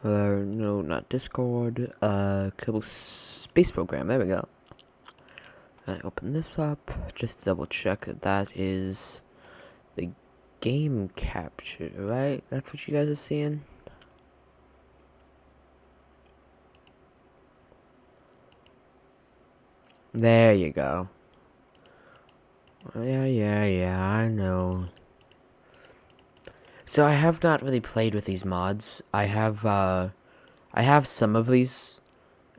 No, not Discord. Kerbal Space Program. There we go. I open this up just to double check that that is the game capture, right? That's what you guys are seeing. There you go. Yeah, I know. So I have not really played with these mods. I have some of these,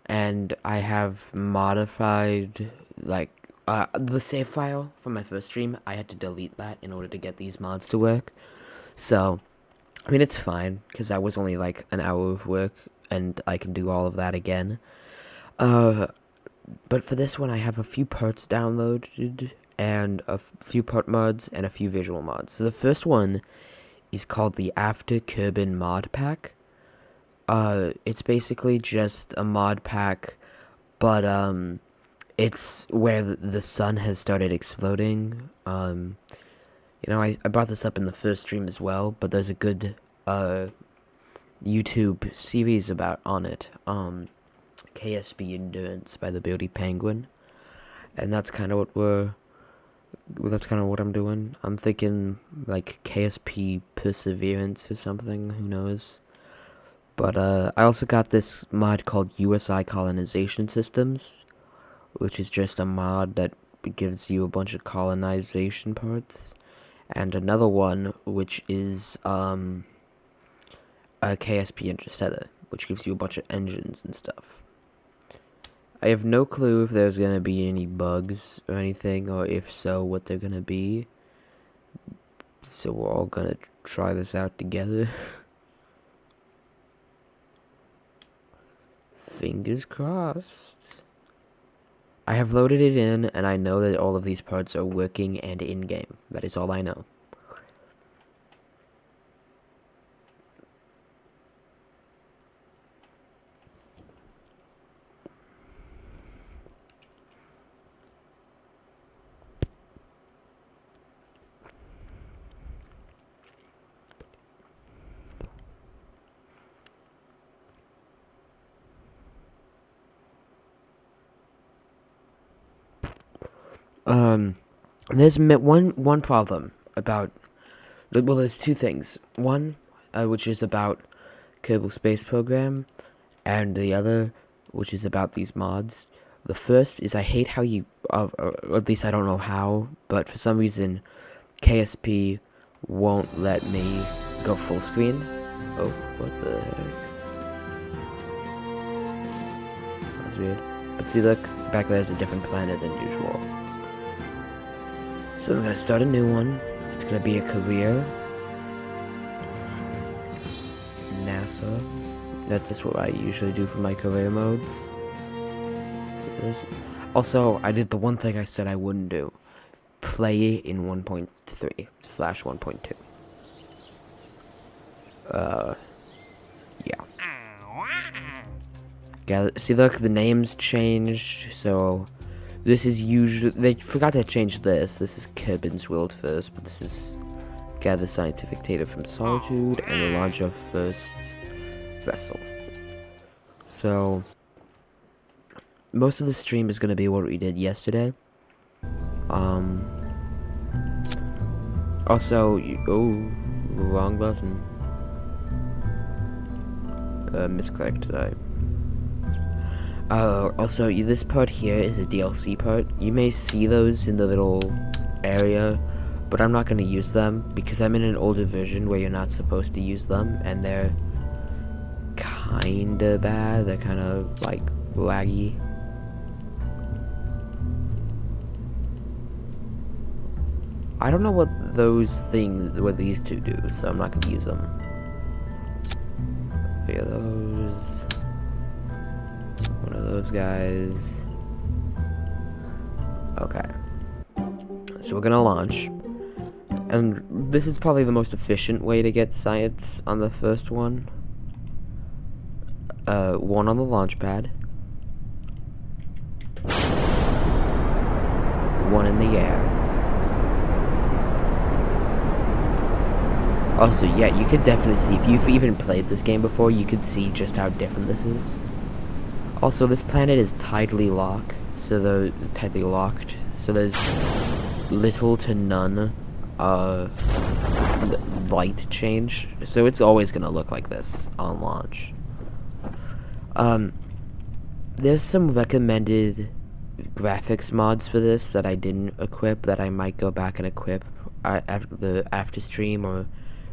and I have modified, like, the save file from my first stream. I had to delete that in order to get these mods to work. So, I mean, it's fine, because that was only, like, an hour of work, and I can do all of that again. But for this one, I have a few parts downloaded, and a few part mods, and a few visual mods. So the first one is called the After Kerbin mod pack. It's basically just a mod pack, but, it's where the sun has started exploding. I brought this up in the first stream as well, but there's a good, YouTube series on it, KSP Endurance by the Beardy Penguin, and that's kind of what I'm doing. I'm thinking, like, KSP Perseverance or something, who knows. But, I also got this mod called USI Colonization Systems, which is just a mod that gives you a bunch of colonization parts. And another one, which is, a KSP Interstellar, which gives you a bunch of engines and stuff. I have no clue if there's gonna be any bugs or anything, or if so, what they're gonna be. So we're all gonna try this out together. Fingers crossed. I have loaded it in, and I know that all of these parts are working and in-game. That is all I know. There's one problem about, well, there's two things. One, which is about Kerbal Space Program, and the other, which is about these mods. The first is I hate how or at least I don't know how, but for some reason, KSP won't let me go full screen. Oh, what the heck? That's weird. But see, look, back there's a different planet than usual. So I'm gonna start a new one. It's gonna be a career. NASA. That's just what I usually do for my career modes. Also, I did the one thing I said I wouldn't do. Play in 1.3/1.2. Yeah. See, look, the names changed, so this is usually, they forgot to change this. This is Kerbin's World first, but this is gather scientific data from Solitude and the launch of first vessel. So most of the stream is gonna be what we did yesterday. Also, wrong button. Misclicked. Also, this part here is a DLC part. You may see those in the little area, but I'm not going to use them because I'm in an older version where you're not supposed to use them, and they're kinda bad. They're kind of, like, laggy. I don't know what these two do, so I'm not going to use them. 3 of those. One of those guys. Okay. So we're gonna launch. And this is probably the most efficient way to get science on the first one. One on the launch pad. One in the air. Also, yeah, you could definitely see, if you've even played this game before, you could see just how different this is. Also, this planet is tidally locked, so there's little to none light change, so it's always gonna look like this on launch. There's some recommended graphics mods for this that I didn't equip that I might go back and equip after stream or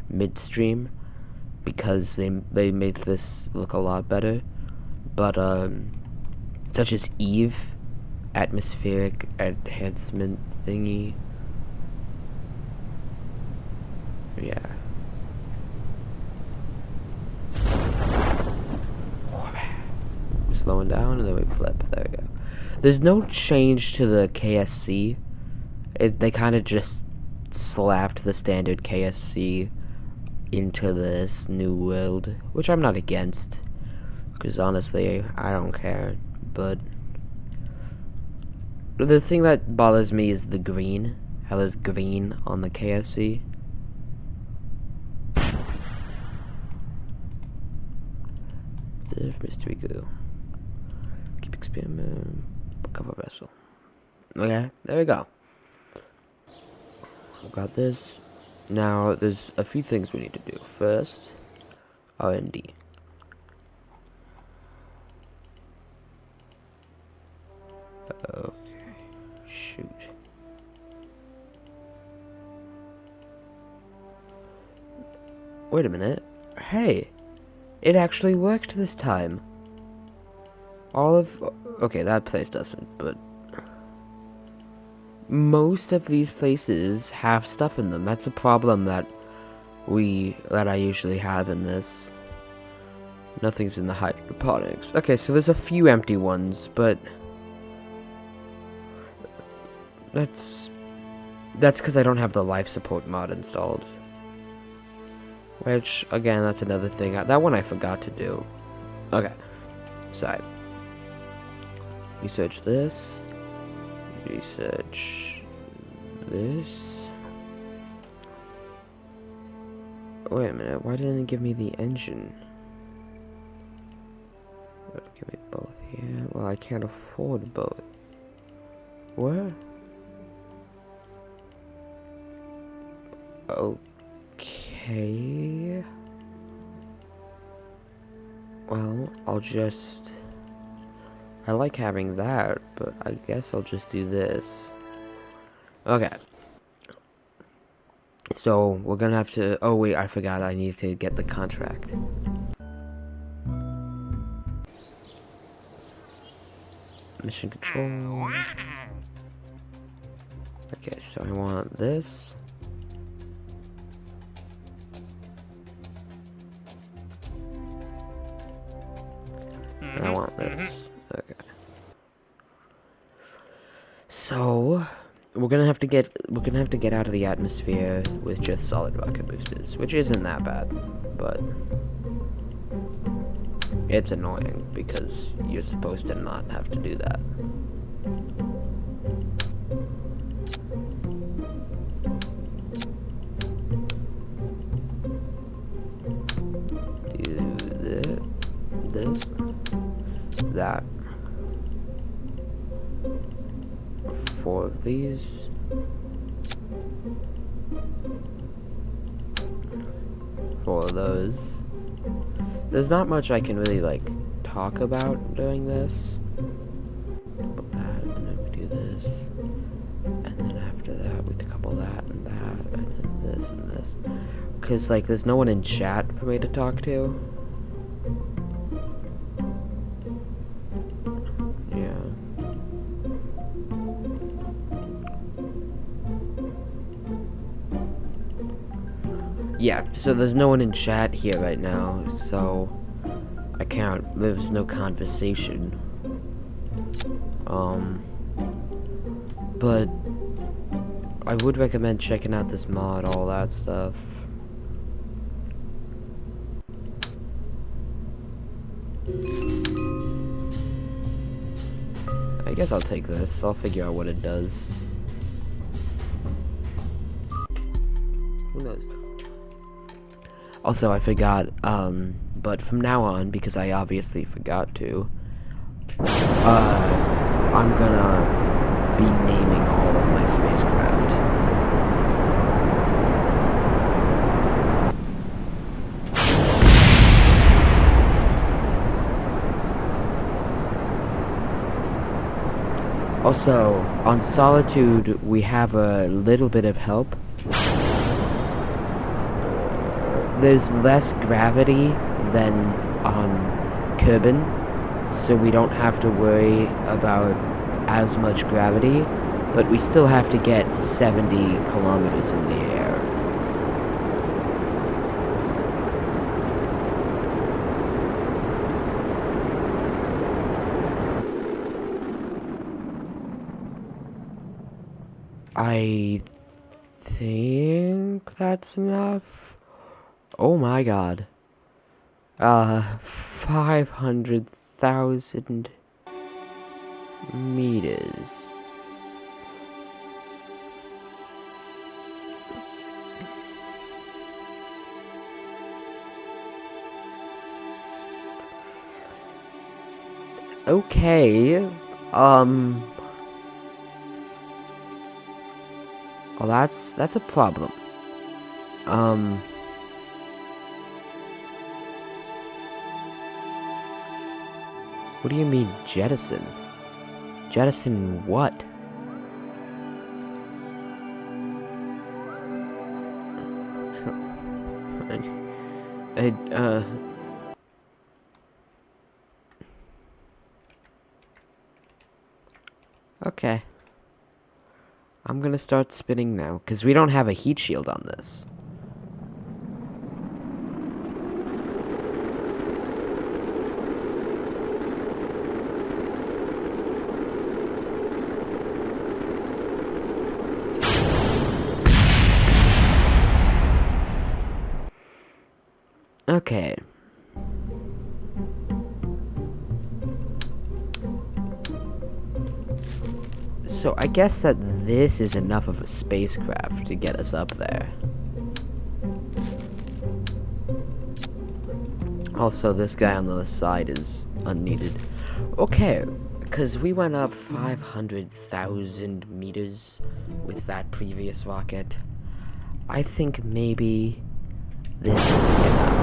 midstream, because they made this look a lot better. But such as Eve, atmospheric enhancement thingy. Yeah. We're slowing down and then we flip. There we go. There's no change to the KSC. They kind of just slapped the standard KSC into this new world, which I'm not against, because honestly, I don't care. But the thing that bothers me is the green. How there's green on the KSC. Mystery goo. Keep experiment. Cover vessel. Okay, there we go. I've got this. Now, there's a few things we need to do. First, R&D. Okay. Shoot. Wait a minute. Hey! It actually worked this time. Okay, that place doesn't, but most of these places have stuff in them. That's a problem that I usually have in this. Nothing's in the hydroponics. Okay, so there's a few empty ones, but that's because I don't have the life support mod installed. Which, again, that's another thing. That one I forgot to do. Okay. Side. Research this. Research this. Wait a minute. Why didn't it give me the engine? Give me both here. Well, I can't afford both. What? Okay. Well, I like having that, but I guess I'll just do this. Okay. So, we're gonna have to... Oh, wait, I forgot I need to get the contract. Mission control. Okay, so I want this. I want this. Okay. So we're gonna have to get out of the atmosphere with just solid rocket boosters, which isn't that bad, but it's annoying because you're supposed to not have to do that. Do this. That. 4 of these. 4 of those. There's not much I can really, like, talk about doing this. Couple that, and then we do this. And then after that, we couple that, and then this, and this. Because, like, there's no one in chat for me to talk to. Yeah, so there's no one in chat here right now, so I can't, there's no conversation. But I would recommend checking out this mod, all that stuff. I guess I'll take this, I'll figure out what it does. Who knows? Also, I forgot, but from now on, because I obviously forgot to, I'm gonna be naming all of my spacecraft. Also, on Solitude, we have a little bit of help. There's less gravity than on Kerbin, so we don't have to worry about as much gravity, but we still have to get 70 kilometers in the air. I think that's enough. Oh my god. 500,000 meters. Okay, well, that's a problem. What do you mean, jettison? Jettison what? Okay. I'm gonna start spinning now, because we don't have a heat shield on this. Okay. So I guess that this is enough of a spacecraft to get us up there. Also, this guy on the other side is unneeded. Okay, because we went up 500,000 meters with that previous rocket. I think maybe this will be enough.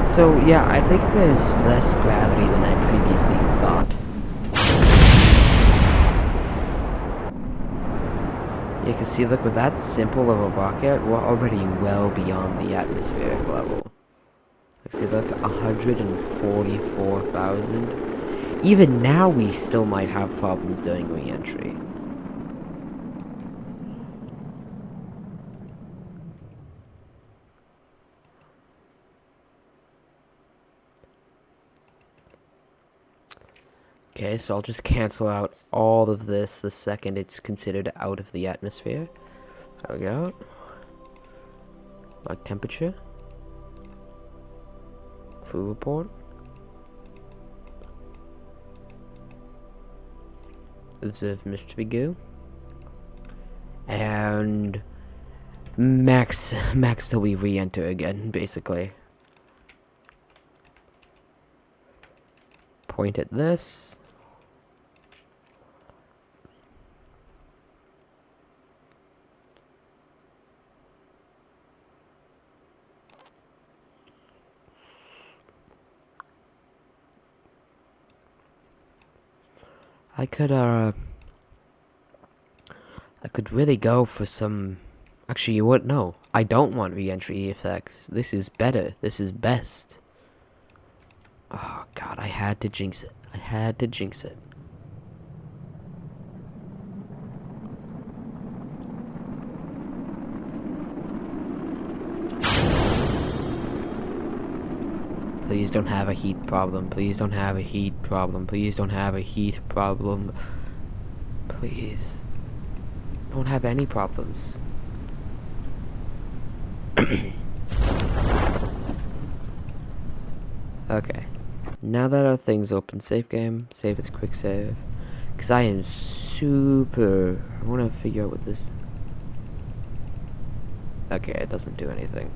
So, yeah, I think there's less gravity than I previously thought. You can see, look, with that simple of a rocket, we're already well beyond the atmospheric level. Like, see, look, 144,000. Even now, we still might have problems during re-entry. Okay, so I'll just cancel out all of this the second it's considered out of the atmosphere. There we go. Like temperature. Food report. Observe Mr. Goo. And max till we re-enter again, basically. Point at this. I could really go for some... Actually, you wouldn't know. I don't want re-entry effects. This is better. This is best. Oh, God, I had to jinx it. I had to jinx it. Please don't have a heat problem. Please don't have a heat problem. Please don't have a heat problem. Please. Don't have any problems. Okay. Now that our thing's open, save game, save its quick save. Because I am super... I want to figure out what this... Okay, it doesn't do anything.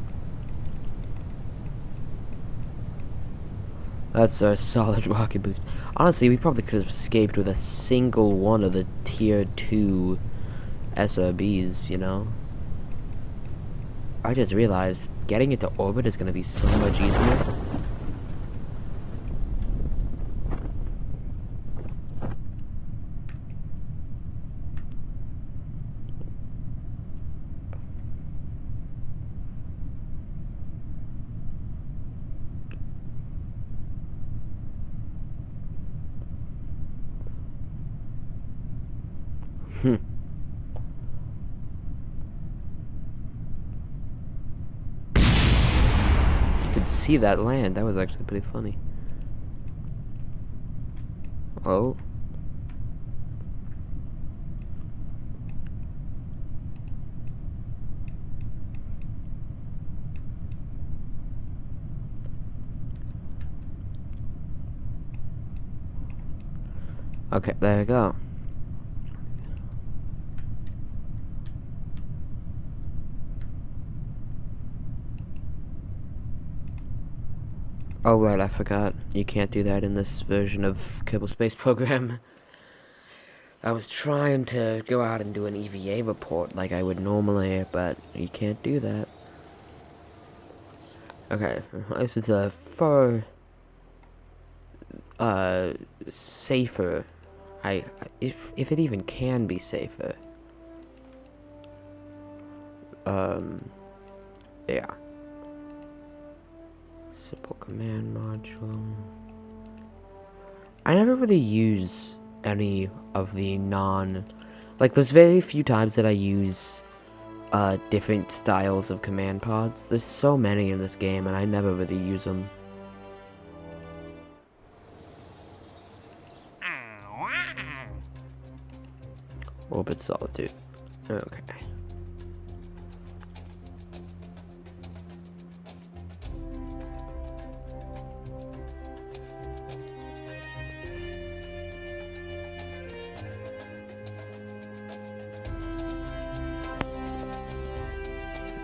That's a solid rocket boost. Honestly, we probably could have escaped with a single one of the tier 2 SRBs, you know? I just realized getting into orbit is going to be so much easier. Hmm. You could see that land. That was actually pretty funny. Oh. Okay, there you go. Oh right, I forgot. You can't do that in this version of Kerbal Space Program. I was trying to go out and do an EVA report like I would normally, but you can't do that. Okay, this is a far safer. If it even can be safer. Yeah. Simple command module. I never really use any of the like there's very few times that I use different styles of command pods. There's so many in this game and I never really use them. Orbit Solitude. Okay.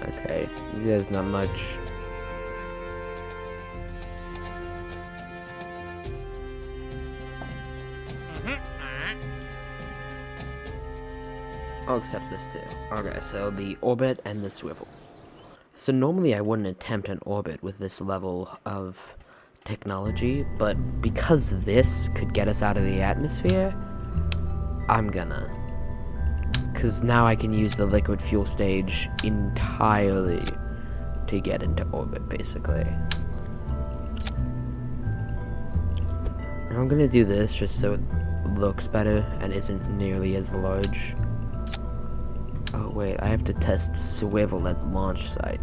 Okay, there's not much. I'll accept this too. Okay, so the orbit and the swivel. So normally I wouldn't attempt an orbit with this level of technology, but because this could get us out of the atmosphere, I'm gonna. Because now I can use the liquid fuel stage entirely to get into orbit, basically. And I'm gonna do this just so it looks better and isn't nearly as large. Oh wait, I have to test swivel at launch site.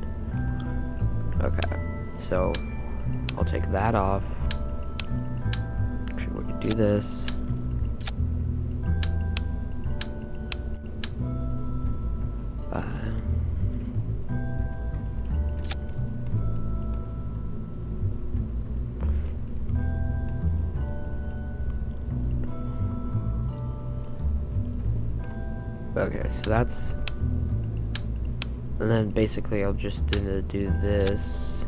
Okay, so I'll take that off. Actually, we can do this. Okay, so that's, and then basically I'll just do this,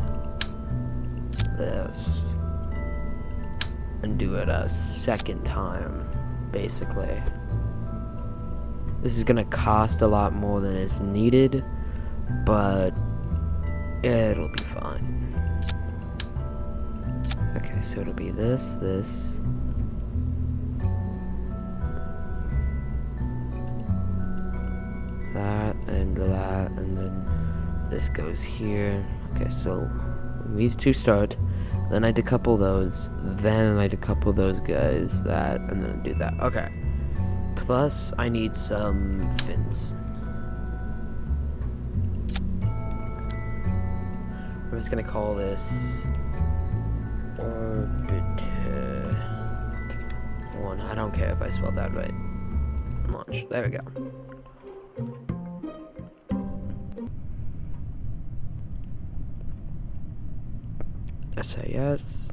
and do it a second time, basically. This is gonna cost a lot more than is needed, but it'll be fine. Okay, so it'll be this, that, and then this goes here. Okay, so these two start, then I decouple those, then I decouple those guys, that, and then do that. Okay. Plus, I need some fins. I'm just gonna call this Orbiter 1. I don't care if I spelled that right. Launch. There we go. SAS.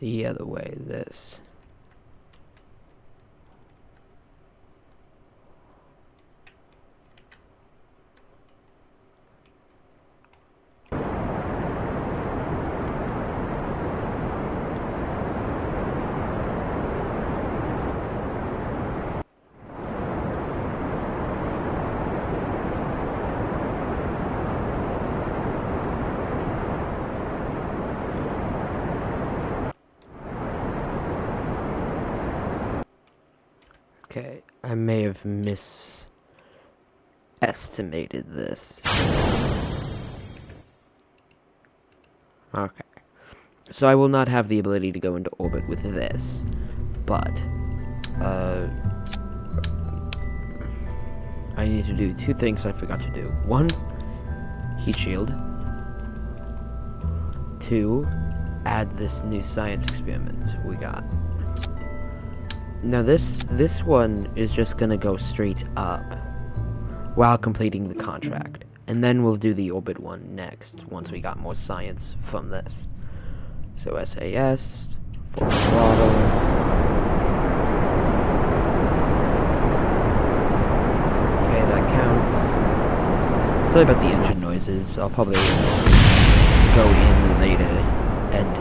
the other way, this. Okay, I may have misestimated this. Okay. So I will not have the ability to go into orbit with this, but, I need to do two things I forgot to do. One, heat shield. Two, add this new science experiment we got. Now this one is just gonna go straight up while completing the contract. And then we'll do the orbit one next, once we got more science from this. So SAS, full throttle. Okay, that counts. Sorry about the engine noises. I'll probably go in later and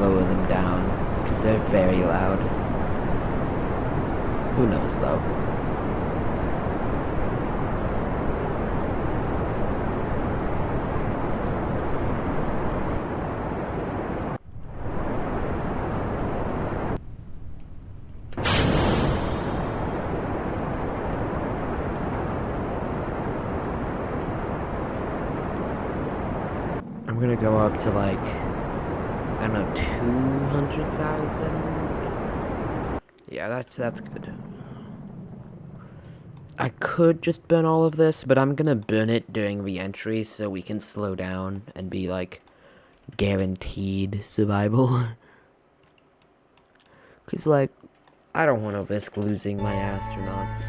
lower them down, because they're very loud. Who knows, though? I'm gonna go up to, like, I don't know, 200,000? Yeah, that's good. I could just burn all of this, but I'm gonna burn it during re-entry so we can slow down and be, like, guaranteed survival. Cause, like, I don't want to risk losing my astronauts.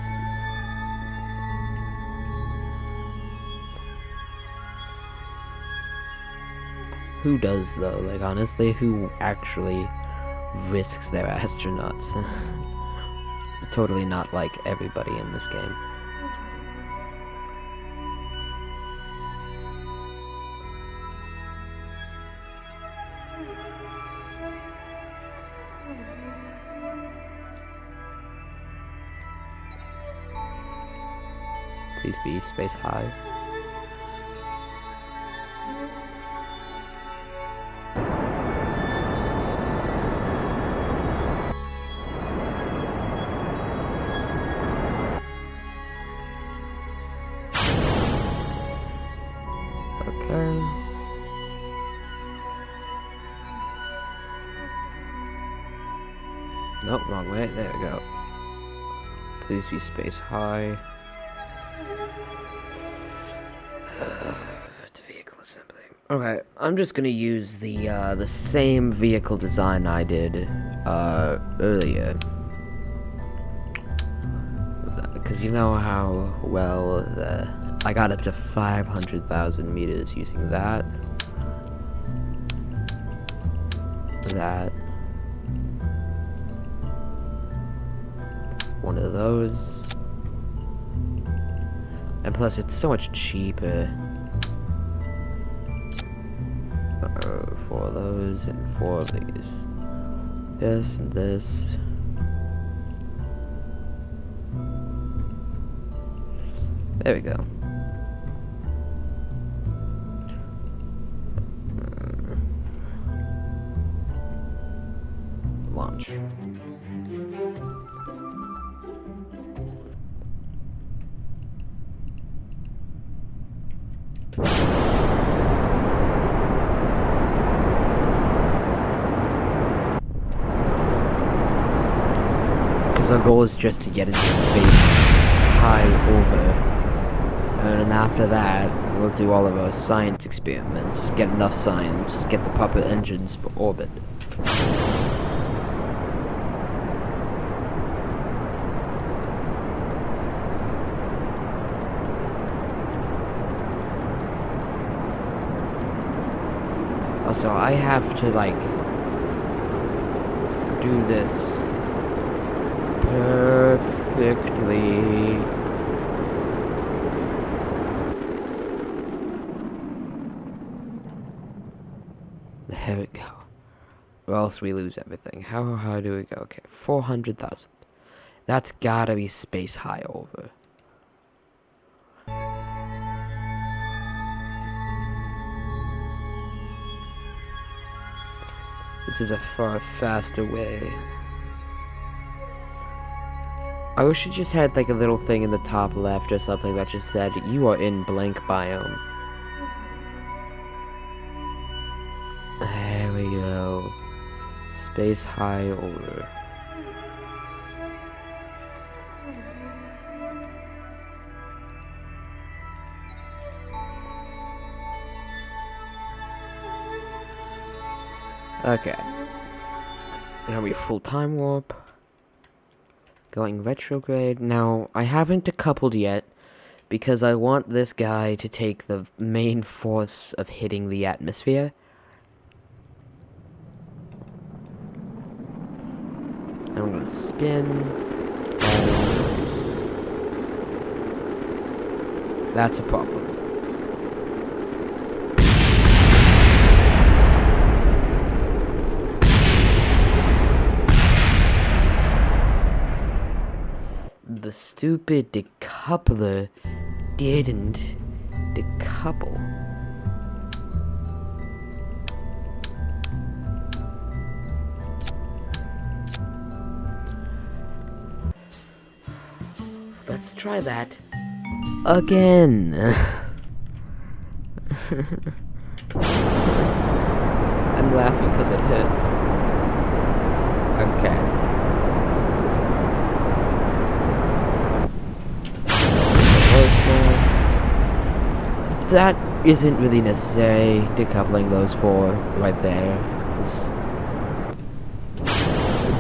Who does, though? Like, honestly, who actually risks their astronauts? Totally not like everybody in this game. Please be space high. Nope, wrong way. There we go. Please be space high. To vehicle assembly. Okay, I'm just gonna use the same vehicle design I did earlier. Because you know how well I got up to 500,000 meters using that. One of those. And plus it's so much cheaper. 4 of those and 4 of these. This and this. There we go. Launch. Because our goal is just to get into space high over. And after that, we'll do all of our science experiments, get enough science, get the proper engines for orbit. Also, I have to, like, do this perfectly. There we go. Or else we lose everything. How high do we go? Okay, 400,000. That's gotta be space high over. This is a far faster way. I wish it just had like a little thing in the top left or something that just said, you are in blank biome. There we go. Space high over. Okay. Now we full time warp. Going retrograde. Now, I haven't decoupled yet because I want this guy to take the main force of hitting the atmosphere. I'm gonna spin. And that's a problem. The stupid decoupler didn't decouple. Let's try that again. I'm laughing because it hurts. Okay. That isn't really necessary, decoupling those four right there.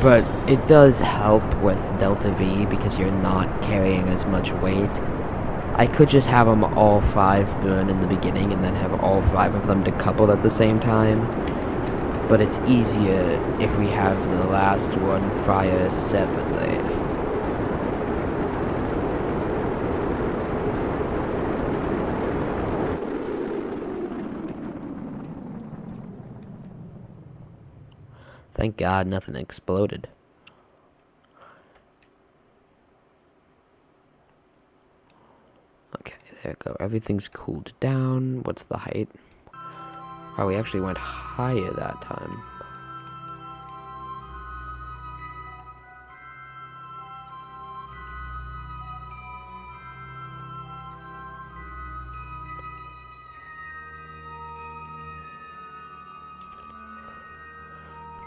But it does help with Delta V because you're not carrying as much weight. I could just have them all 5 burn in the beginning and then have all 5 of them decoupled at the same time. But it's easier if we have the last one fire separately. Thank God nothing exploded. Okay, there we go. Everything's cooled down. What's the height? Oh, we actually went higher that time.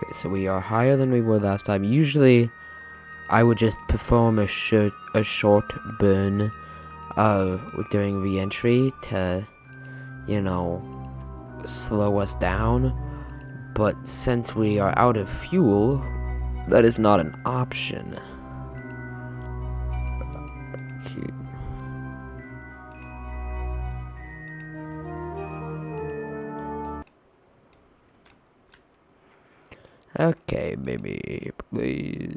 Okay, so we are higher than we were last time. Usually, I would just perform a short burn during re-entry to, you know, slow us down. But since we are out of fuel, that is not an option. Okay, baby, please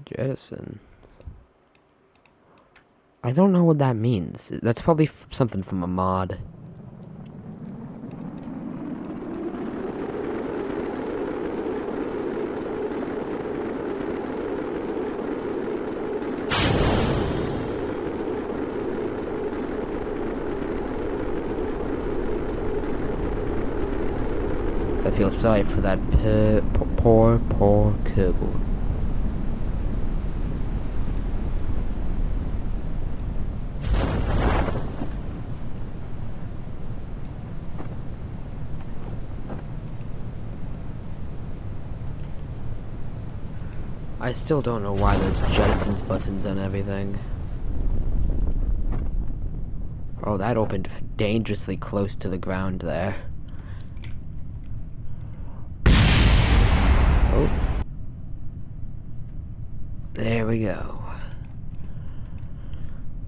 jettison. I don't know what that means. That's probably something from a mod. I feel sorry for that poor Kerbal. I still don't know why there's jettisons buttons on everything. Oh, that opened dangerously close to the ground there. Oh. There we go.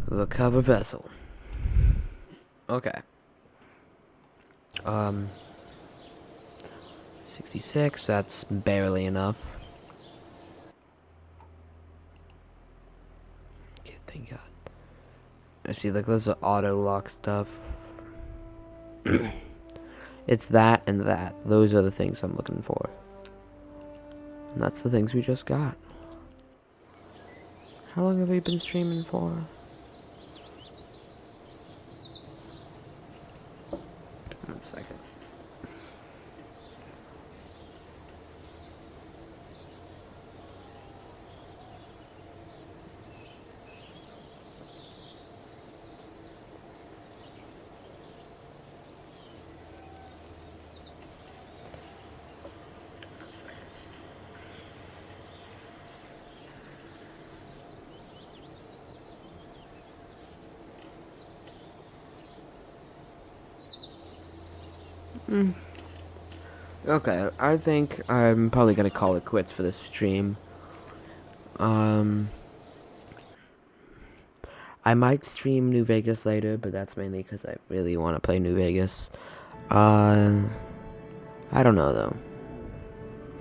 Recover vessel. Okay. 66, that's barely enough. thank God. I see, like, those are auto lock stuff. It's that and that. Those are the things I'm looking for. And that's the things we just got. How long have we been streaming for? One second. Okay, I think I'm probably gonna call it quits for this stream. I might stream New Vegas later, but that's mainly because I really want to play New Vegas. I don't know though.